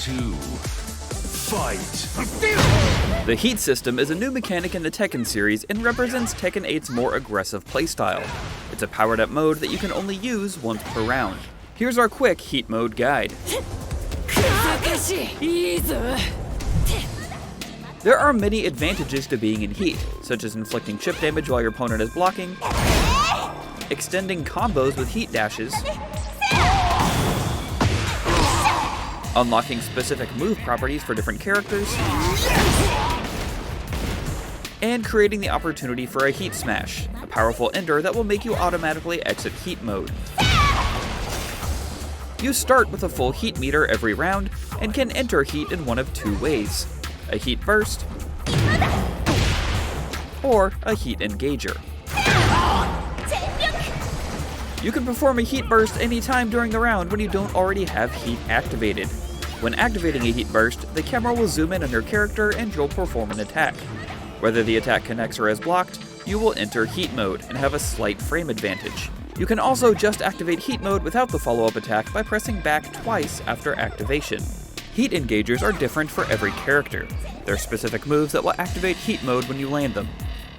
2, fight! The heat system is a new mechanic in the Tekken series and represents Tekken 8's more aggressive playstyle. It's a powered-up mode that you can only use once per round. Here's our quick heat mode guide. There are many advantages to being in heat, such as inflicting chip damage while your opponent is blocking, extending combos with heat dashes, unlocking specific move properties for different characters, and creating the opportunity for a heat smash, a powerful ender that will make you automatically exit heat mode. You start with a full heat meter every round and can enter heat in one of two ways: a heat burst or a heat engager. You can perform a heat burst anytime during the round when you don't already have heat activated. When activating a heat burst, the camera will zoom in on your character and you'll perform an attack. Whether the attack connects or is blocked, you will enter heat mode and have a slight frame advantage. You can also just activate heat mode without the follow-up attack by pressing back twice after activation. Heat engagers are different for every character. There are specific moves that will activate heat mode when you land them.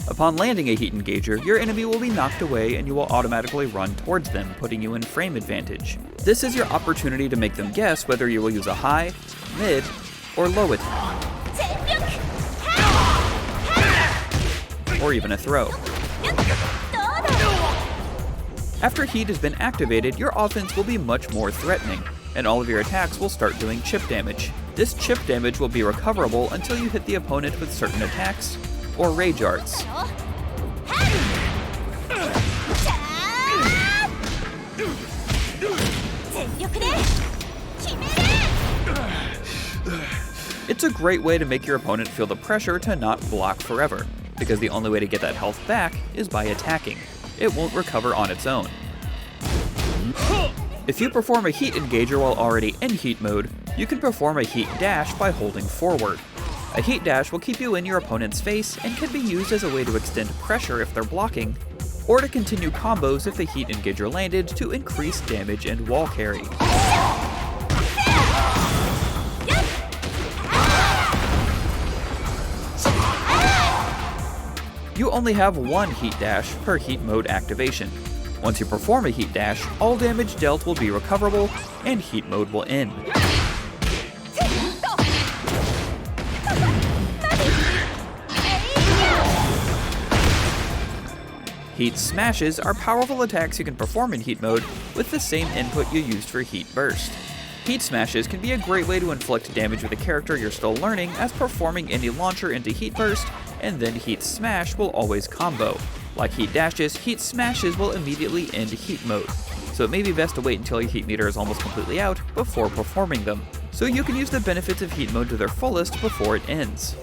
Upon landing a heat engager, your enemy will be knocked away and you will automatically run towards them, putting you in frame advantage. This is your opportunity to make them guess whether you will use a high, mid, or low attack, or even a throw. After heat has been activated, your offense will be much more threatening, and all of your attacks will start doing chip damage. This chip damage will be recoverable until you hit the opponent with certain attacks or rage arts. It's a great way to make your opponent feel the pressure to not block forever, because the only way to get that health back is by attacking. It won't recover on its own. If you perform a heat engager while already in heat mode, you can perform a heat dash by holding forward. A heat dash will keep you in your opponent's face and can be used as a way to extend pressure if they're blocking, or to continue combos if the heat engager landed to increase damage and wall carry. You only have one heat dash per heat mode activation. Once you perform a heat dash, all damage dealt will be recoverable and heat mode will end. Heat smashes are powerful attacks you can perform in heat mode with the same input you used for heat burst. Heat smashes can be a great way to inflict damage with a character you're still learning, as performing any launcher into heat burst and then heat smash will always combo. Like heat dashes, heat smashes will immediately end heat mode, so it may be best to wait until your heat meter is almost completely out before performing them, so you can use the benefits of heat mode to their fullest before it ends.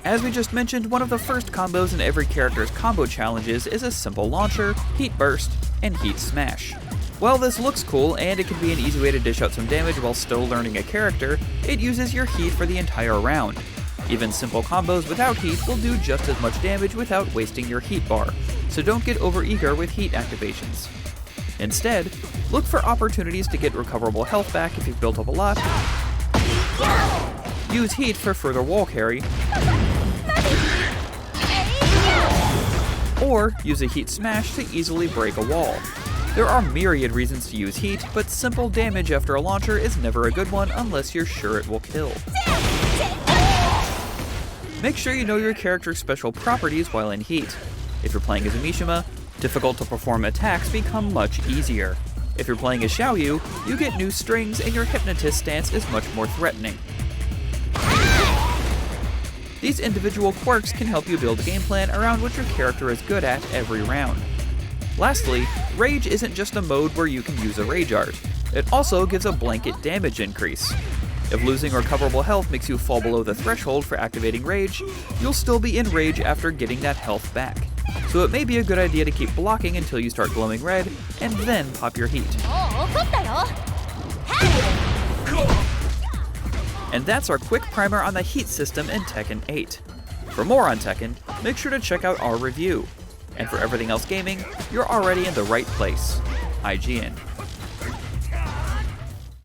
As we just mentioned, one of the first combos in every character's combo challenges is a simple launcher, heat burst, and heat smash. While this looks cool and it can be an easy way to dish out some damage while still learning a character, it uses your heat for the entire round. Even simple combos without heat will do just as much damage without wasting your heat bar, so don't get overeager with heat activations. Instead, look for opportunities to get recoverable health back if you've built up a lot, use heat for further wall carry, or use a heat smash to easily break a wall. There are myriad reasons to use heat, but simple damage after a launcher is never a good one unless you're sure it will kill. Make sure you know your character's special properties while in heat. If you're playing as a Mishima, difficult to perform attacks become much easier. If you're playing as Xiaoyu, you get new strings and your hypnotist stance is much more threatening. These individual quirks can help you build a game plan around what your character is good at every round. Lastly, Rage isn't just a mode where you can use a Rage Art. It also gives a blanket damage increase. If losing recoverable health makes you fall below the threshold for activating Rage, you'll still be in Rage after getting that health back. So it may be a good idea to keep blocking until you start glowing red, and then pop your heat. And that's our quick primer on the heat system in Tekken 8. For more on Tekken, make sure to check out our review. And for everything else gaming, you're already in the right place. IGN.